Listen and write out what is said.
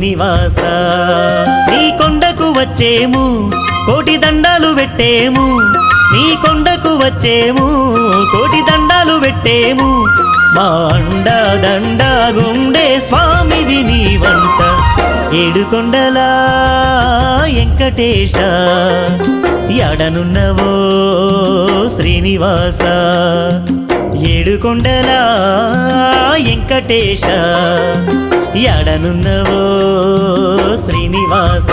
శ్రీనివాస నీ కొండకు వచ్చేము కోటి దండాలు పెట్టేము నీ కొండకు వచ్చేము కోటి దండాలు పెట్టేము మా అండా దండా గుండే స్వామివి నీవంట ఏడుకొండలా వెంకటేశ ఎడనున్నవో శ్రీనివాస ఏడుకొండలా వెంకటేశ ఎడనున్నవో శ్రీనివాస